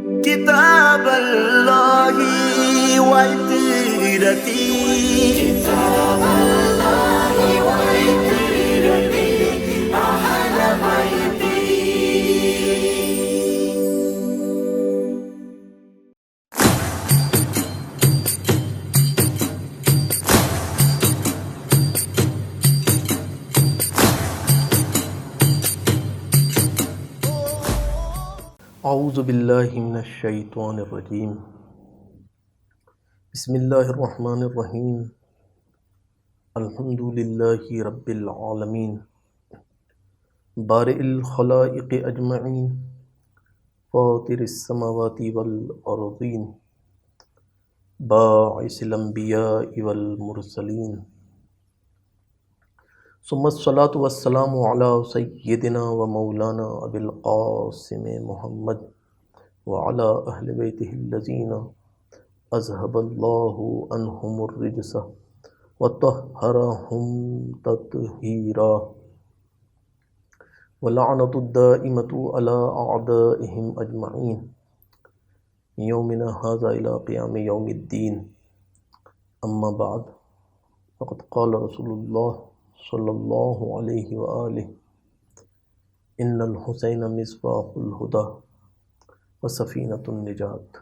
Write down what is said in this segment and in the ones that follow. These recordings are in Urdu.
كتاب الله وعترتي كتاب الله وعترتي أهل بيتي. اعوذ باللہ من الشیطان الرجیم. بسم اللہ الرحمن الرحیم. الحمد للہ رب العالمین بارئ الخلائق اجمعین فاطر السماوات والارضین باعث الانبیاء والمرسلین ثم الصلاة والسلام علی سیدنا و مولانا ابی القاسم محمد وعلی اہل بیتہ الذین اذہب اللہ عنہم الرجس وطہرہم تطہیرا ولعنۃ الدائمۃ علی اعدائہم اجمعین یومنا ھذا الی قیام یوم الدین. اما بعد فقد قال رسول اللہ صلی اللہ علیہ وآلہ ان الحسین مصباح الہدی وسفینۃ النجات.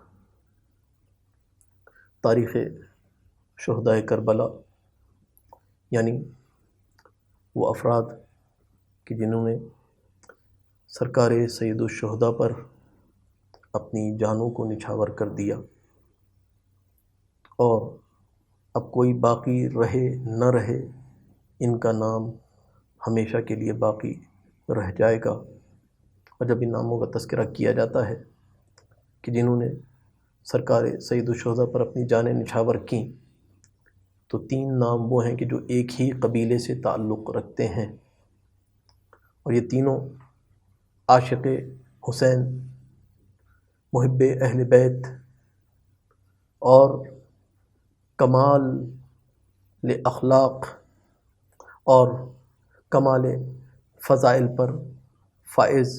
تاریخ شہدائے کربلا یعنی وہ افراد کہ جنہوں نے سرکار سید الشہداء پر اپنی جانوں کو نچھاور کر دیا اور اب کوئی باقی رہے نہ رہے ان کا نام ہمیشہ کے لیے باقی رہ جائے گا. اور جب ان ناموں کا تذکرہ کیا جاتا ہے کہ جنہوں نے سرکار سید الشہداء پر اپنی جانیں نچھاور کیں تو 3 نام وہ ہیں کہ جو ایک ہی قبیلے سے تعلق رکھتے ہیں، اور یہ تینوں عاشق حسین، محب اہل بیت اور کمال اخلاق اور کمال فضائل پر فائز،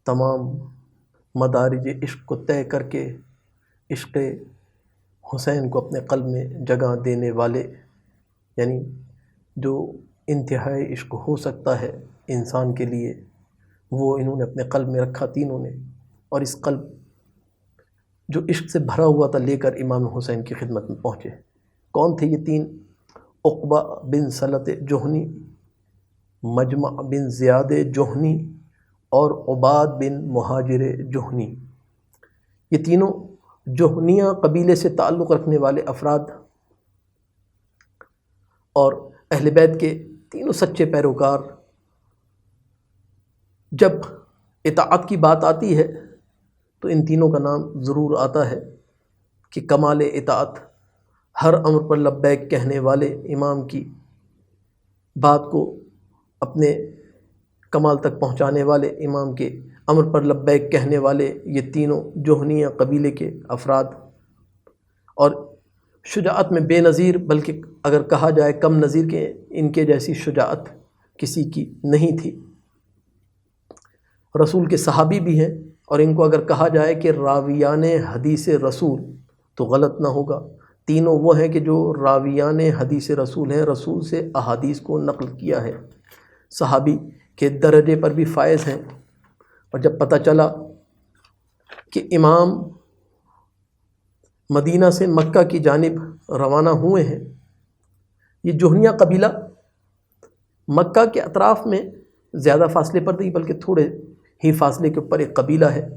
تمام مدارج عشق کو طے کر کے عشق حسین کو اپنے قلب میں جگہ دینے والے، یعنی جو انتہائی عشق ہو سکتا ہے انسان کے لیے وہ انہوں نے اپنے قلب میں رکھا تینوں نے. اور اس قلب جو عشق سے بھرا ہوا تھا لے کر امام حسین کی خدمت میں پہنچے. کون تھے یہ 3؟ عقبہ بن سلط جوہنی، مجمع بن زیاد جوہنی اور عباد بن مہاجر جوہنی. یہ تینوں جوہنیہ قبیلے سے تعلق رکھنے والے افراد اور اہل بیت کے تینوں سچے پیروکار. جب اطاعت کی بات آتی ہے تو ان تینوں کا نام ضرور آتا ہے کہ کمال اطاعت، ہر امر پر لبیک کہنے والے، امام کی بات کو اپنے کمال تک پہنچانے والے، امام کے امر پر لبیک کہنے والے، یہ تینوں جوہنیہ قبیلے کے افراد. اور شجاعت میں بے نظیر، بلکہ اگر کہا جائے کم نظیر کے ان کے جیسی شجاعت کسی کی نہیں تھی. رسول کے صحابی بھی ہیں، اور ان کو اگر کہا جائے کہ راویان حدیث رسول تو غلط نہ ہوگا. تینوں وہ ہیں کہ جو راویان حدیث رسول ہیں، رسول سے احادیث کو نقل کیا ہے، صحابی کے درجے پر بھی فائز ہیں. اور جب پتہ چلا کہ امام مدینہ سے مکہ کی جانب روانہ ہوئے ہیں، یہ جوہنیہ قبیلہ مکہ کے اطراف میں زیادہ فاصلے پر نہیں بلکہ تھوڑے ہی فاصلے کے اوپر ایک قبیلہ ہے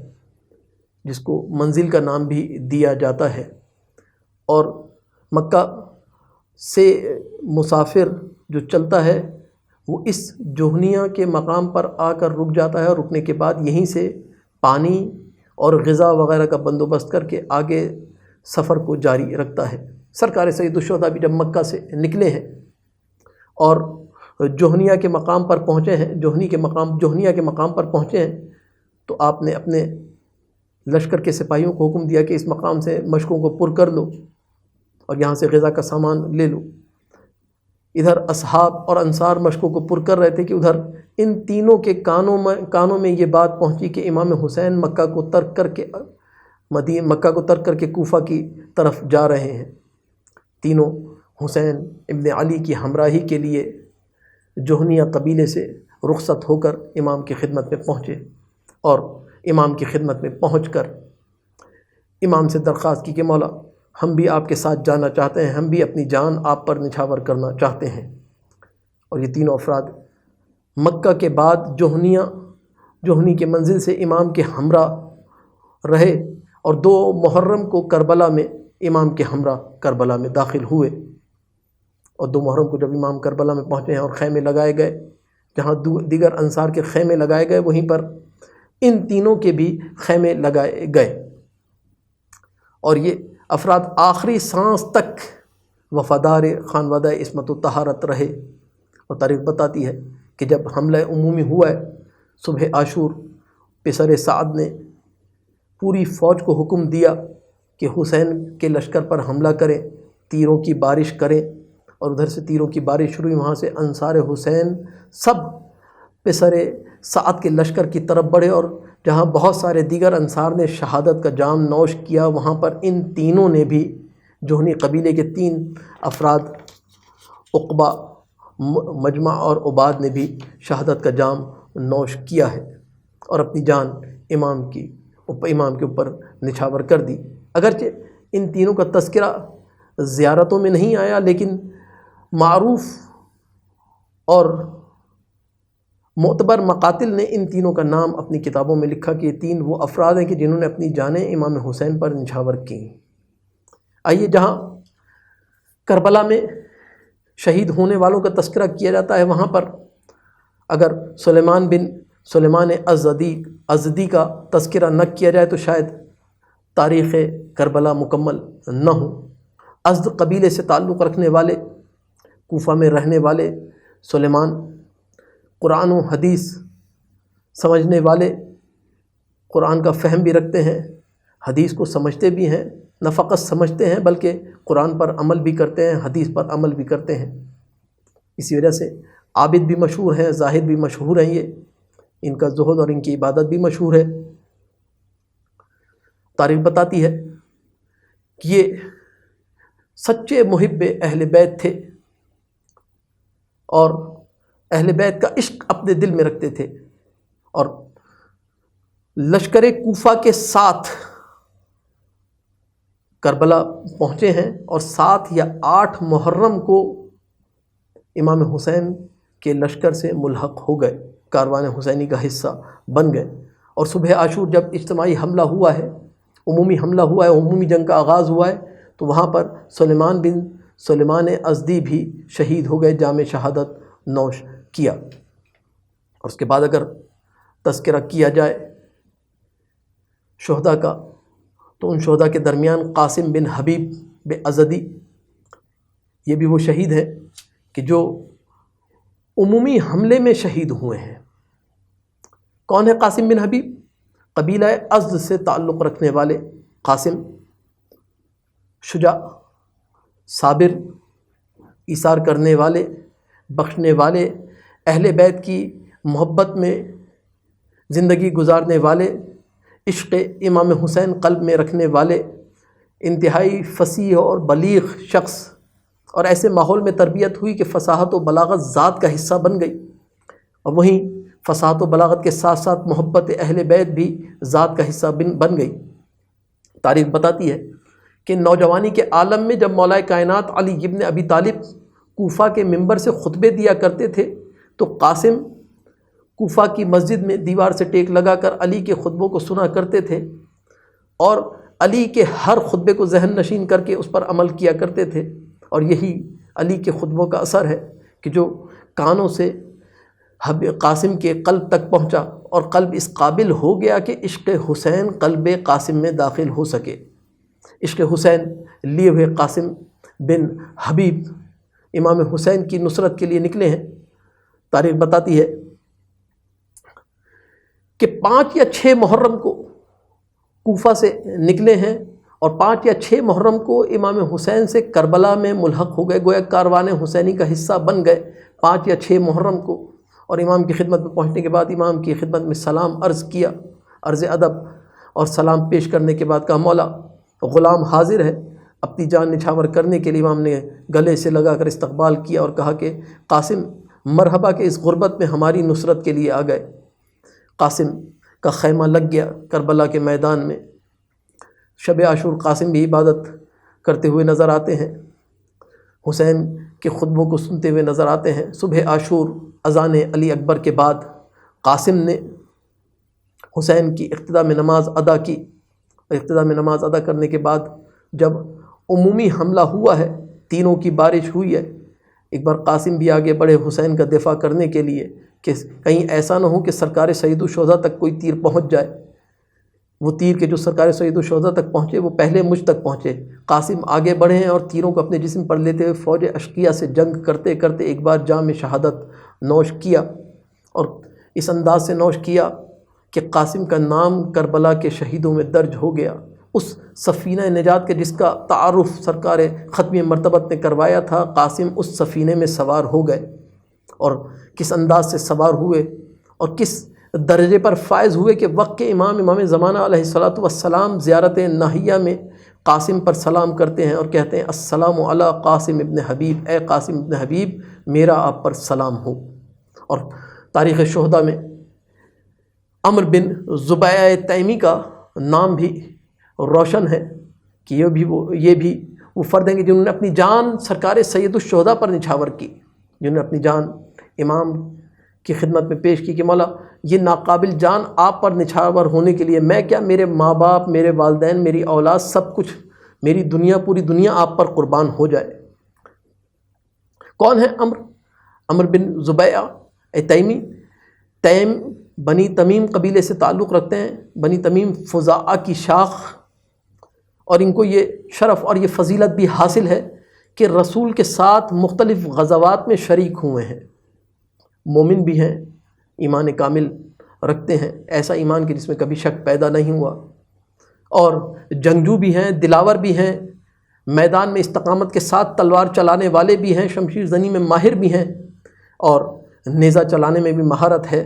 جس کو منزل کا نام بھی دیا جاتا ہے. اور مکہ سے مسافر جو چلتا ہے وہ اس جوہنیہ کے مقام پر آ کر رک جاتا ہے، اور رکنے کے بعد یہیں سے پانی اور غذا وغیرہ کا بندوبست کر کے آگے سفر کو جاری رکھتا ہے. سرکار سید الشہداء بھی جب مکہ سے نکلے ہیں اور جوہنیہ کے مقام پر پہنچے ہیں، جوہنیہ کے مقام پر پہنچے ہیں تو آپ نے اپنے لشکر کے سپاہیوں کو حکم دیا کہ اس مقام سے مشکوں کو پر کر لو اور یہاں سے غذا کا سامان لے لو. ادھر اصحاب اور انصار مشقوں کو پر کر رہے تھے کہ ادھر ان تینوں کے کانوں میں یہ بات پہنچی کہ امام حسین مکہ کو ترک کر کے کوفہ کی طرف جا رہے ہیں۔ تینوں حسین ابن علی کی ہمراہی کے لیے جوہنیہ قبیلے سے رخصت ہو کر امام کی خدمت میں پہنچے، اور امام کی خدمت میں پہنچ کر امام سے درخواست کی کہ مولا ہم بھی آپ کے ساتھ جانا چاہتے ہیں، ہم بھی اپنی جان آپ پر نچھاور کرنا چاہتے ہیں۔ اور یہ تینوں افراد مکہ کے بعد جوہنی کے منزل سے امام کے ہمراہ رہے، اور 2 محرم کو کربلا میں امام کے ہمراہ کربلا میں داخل ہوئے۔ اور 2 محرم کو جب امام کربلا میں پہنچے ہیں اور خیمے لگائے گئے، جہاں دیگر انصار کے خیمے لگائے گئے وہیں پر ان تینوں کے بھی خیمے لگائے گئے، اور یہ افراد آخری سانس تک وفادار خانوادہ عصمت و طہارت رہے۔ اور تاریخ بتاتی ہے کہ جب حملہ عمومی ہوا ہے صبح عاشور، پسر سعد نے پوری فوج کو حکم دیا کہ حسین کے لشکر پر حملہ کریں، تیروں کی بارش کریں، اور ادھر سے تیروں کی بارش شروع ہوئی، وہاں سے انصار حسین سب پسر سعد کے لشکر کی طرف بڑھے، اور جہاں بہت سارے دیگر انصار نے شہادت کا جام نوش کیا، وہاں پر ان تینوں نے بھی، جوہنی قبیلے کے 3 افراد عقبہ، مجمع اور عباد نے بھی شہادت کا جام نوش کیا ہے، اور اپنی جان امام کے اوپر نچھاور کر دی۔ اگرچہ ان تینوں کا تذکرہ زیارتوں میں نہیں آیا، لیکن معروف اور معتبر مقاتل نے ان تینوں کا نام اپنی کتابوں میں لکھا کہ یہ 3 وہ افراد ہیں کہ جنہوں نے اپنی جانیں امام حسین پر نچھاور کیں۔ آئیے، جہاں کربلا میں شہید ہونے والوں کا تذکرہ کیا جاتا ہے، وہاں پر اگر سلیمان ازدی کا تذکرہ نہ کیا جائے تو شاید تاریخ کربلا مکمل نہ ہو۔ ازد قبیلے سے تعلق رکھنے والے، کوفہ میں رہنے والے سلیمان، قرآن و حدیث سمجھنے والے، قرآن کا فہم بھی رکھتے ہیں، حدیث کو سمجھتے بھی ہیں، نہ فقط سمجھتے ہیں بلکہ قرآن پر عمل بھی کرتے ہیں، حدیث پر عمل بھی کرتے ہیں۔ اسی وجہ سے عابد بھی مشہور ہیں، زاہد بھی مشہور ہیں، یہ ان کا زہد اور ان کی عبادت بھی مشہور ہے۔ تاریخ بتاتی ہے کہ یہ سچے محب اہل بیت تھے، اور اہل بیت کا عشق اپنے دل میں رکھتے تھے، اور لشکر کوفہ کے ساتھ کربلا پہنچے ہیں، اور 7 یا 8 محرم کو امام حسین کے لشکر سے ملحق ہو گئے، کاروان حسینی کا حصہ بن گئے۔ اور صبح عاشور جب اجتماعی حملہ ہوا ہے، عمومی حملہ ہوا ہے، عمومی جنگ کا آغاز ہوا ہے، تو وہاں پر سلیمان ازدی بھی شہید ہو گئے، جام شہادت نوش کیا۔ اور اس کے بعد اگر تذکرہ کیا جائے شہداء کا، تو ان شہداء کے درمیان قاسم بن حبیب ازدی، یہ بھی وہ شہید ہیں کہ جو عمومی حملے میں شہید ہوئے ہیں۔ کون ہے قاسم بن حبیب؟ قبیلہ ازد سے تعلق رکھنے والے قاسم، شجاع، صابر، ایثار کرنے والے، بخشنے والے، اہل بیت کی محبت میں زندگی گزارنے والے، عشق امام حسین قلب میں رکھنے والے، انتہائی فصیح اور بلیغ شخص، اور ایسے ماحول میں تربیت ہوئی کہ فصاحت و بلاغت ذات کا حصہ بن گئی، اور وہیں فصاحت و بلاغت کے ساتھ ساتھ محبت اہل بیت بھی ذات کا حصہ بن گئی۔ تاریخ بتاتی ہے کہ نوجوانی کے عالم میں جب مولا کائنات علی ابن ابی طالب کوفہ کے منبر سے خطبے دیا کرتے تھے، تو قاسم کوفہ کی مسجد میں دیوار سے ٹیک لگا کر علی کے خطبوں کو سنا کرتے تھے، اور علی کے ہر خطبے کو ذہن نشین کر کے اس پر عمل کیا کرتے تھے۔ اور یہی علی کے خطبوں کا اثر ہے کہ جو کانوں سے قاسم کے قلب تک پہنچا، اور قلب اس قابل ہو گیا کہ عشق حسین قلب قاسم میں داخل ہو سکے۔ عشق حسین لیے ہوئے قاسم بن حبیب امام حسین کی نصرت کے لیے نکلے ہیں۔ تاریخ بتاتی ہے کہ 5 یا 6 محرم کو کوفہ سے نکلے ہیں، اور 5 یا 6 محرم کو امام حسین سے کربلا میں ملحق ہو گئے، گویا کاروان حسینی کا حصہ بن گئے 5 یا 6 محرم کو، اور امام کی خدمت میں پہنچنے کے بعد امام کی خدمت میں سلام عرض کیا، عرض ادب، اور سلام پیش کرنے کے بعد کہا مولا غلام حاضر ہے، اپنی جان نچھاور کرنے کے لیے امام نے گلے سے لگا کر استقبال کیا اور کہا کہ قاسم مرحبا کہ اس غربت میں ہماری نصرت کے لیے آ گئے۔ قاسم کا خیمہ لگ گیا کربلا کے میدان میں۔ شب عاشور قاسم بھی عبادت کرتے ہوئے نظر آتے ہیں، حسین کے خطبوں کو سنتے ہوئے نظر آتے ہیں۔ صبح عاشور اذان علی اکبر کے بعد قاسم نے حسین کی اقتدا میں نماز ادا کی، اور اقتدا میں نماز ادا کرنے کے بعد جب عمومی حملہ ہوا ہے، تینوں کی بارش ہوئی ہے، ایک بار قاسم بھی آگے بڑھے حسین کا دفاع کرنے کے لیے کہ کہیں ایسا نہ ہو کہ سرکار سید الشہداء تک کوئی تیر پہنچ جائے، وہ تیر کے جو سرکار سید الشہداء تک پہنچے وہ پہلے مجھ تک پہنچے۔ قاسم آگے بڑھے ہیں اور تیروں کو اپنے جسم پر لیتے ہوئے فوج اشقیہ سے جنگ کرتے کرتے ایک بار جام شہادت نوش کیا، اور اس انداز سے نوش کیا کہ قاسم کا نام کربلا کے شہیدوں میں درج ہو گیا۔ اس سفینہ نجات کے جس کا تعارف سرکار ختمی مرتبت نے کروایا تھا، قاسم اس سفینے میں سوار ہو گئے، اور کس انداز سے سوار ہوئے اور کس درجے پر فائز ہوئے کہ وقت کے امام زمانہ علیہ الصلاۃ والسلام زیارت ناہیہ میں قاسم پر سلام کرتے ہیں اور کہتے ہیں السلام علی قاسم ابن حبیب، اے قاسم ابن حبیب میرا آپ پر سلام ہو۔ اور تاریخ شہداء میں عمرو بن زبیعہ تیمی کا نام بھی روشن ہے کہ یہ بھی وہ فرد ہیں کہ جنہوں نے اپنی جان سرکار سید الشہداء پر نچھاور کی، جنہوں نے اپنی جان امام کی خدمت میں پیش کی کہ مولا یہ ناقابل جان آپ پر نچھاور ہونے کے لیے میں کیا، میرے ماں باپ، میرے والدین، میری اولاد، سب کچھ، میری دنیا، پوری دنیا آپ پر قربان ہو جائے۔ کون ہے عمرو بن زبیعہ تیمی؟ تیم بنی تمیم قبیلے سے تعلق رکھتے ہیں، بنی تمیم فزاعہ کی شاخ، اور ان کو یہ شرف اور یہ فضیلت بھی حاصل ہے کہ رسول کے ساتھ مختلف غزوات میں شریک ہوئے ہیں، مومن بھی ہیں، ایمان کامل رکھتے ہیں، ایسا ایمان کہ جس میں کبھی شک پیدا نہیں ہوا، اور جنگجو بھی ہیں، دلاور بھی ہیں، میدان میں استقامت کے ساتھ تلوار چلانے والے بھی ہیں، شمشیر زنی میں ماہر بھی ہیں، اور نیزہ چلانے میں بھی مہارت ہے۔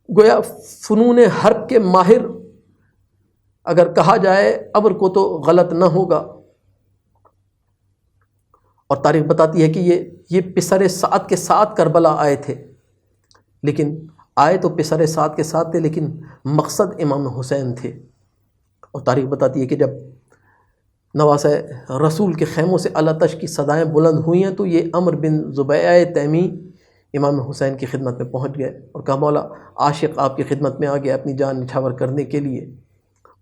گویا فنون حرب کے ماہر اگر کہا جائے عمرو کو تو غلط نہ ہوگا، اور تاریخ بتاتی ہے کہ یہ پسر سعد کے ساتھ کربلا آئے تھے، لیکن آئے تو پسر سعد کے ساتھ تھے لیکن مقصد امام حسین تھے۔ اور تاریخ بتاتی ہے کہ جب نواسہ رسول کے خیموں سے الاتش کی صدائیں بلند ہوئی ہیں تو یہ عمرو بن زبیعہ تیمی امام حسین کی خدمت میں پہنچ گئے اور کہا مولا عاشق آپ کی خدمت میں آ گیا اپنی جان نچھاور کرنے کے لیے۔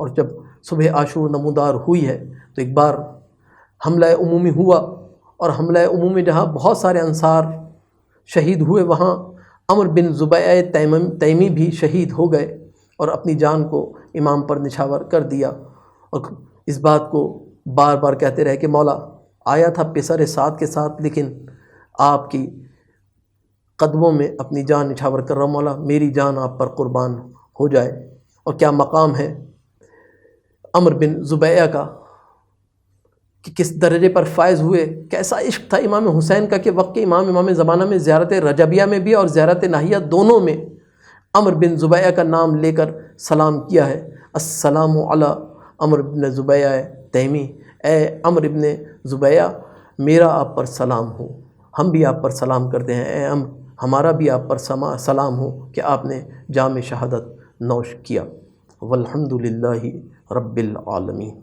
اور جب صبح عاشور نمودار ہوئی ہے تو ایک بار حملہ عمومی ہوا، اور حملہ عمومی جہاں بہت سارے انصار شہید ہوئے وہاں عمرو بن زبیعہ تیمی بھی شہید ہو گئے اور اپنی جان کو امام پر نچھاور کر دیا، اور اس بات کو بار بار کہتے رہے کہ مولا آیا تھا پسر سعد کے ساتھ لیکن آپ کی قدموں میں اپنی جان نچھاور کر رہا ہوں، مولا میری جان آپ پر قربان ہو جائے۔ اور کیا مقام ہے عمرو بن زبیعہ کا کہ کس درجے پر فائز ہوئے، کیسا عشق تھا امام حسین کا کہ وقت کے امام زمانہ میں زیارت رجبیہ میں بھی اور زیارت ناہیہ دونوں میں عمرو بن زبیعہ کا نام لے کر سلام کیا ہے، السلام علی عمرو بن زبیعہ تیمی، اے عمرو بن زبیعہ میرا آپ پر سلام ہو، ہم بھی آپ پر سلام کرتے ہیں، اے عمرو ہمارا بھی آپ پر سلام ہو کہ آپ نے جام شہادت نوش کیا۔ والحمد للہ رب العالمین۔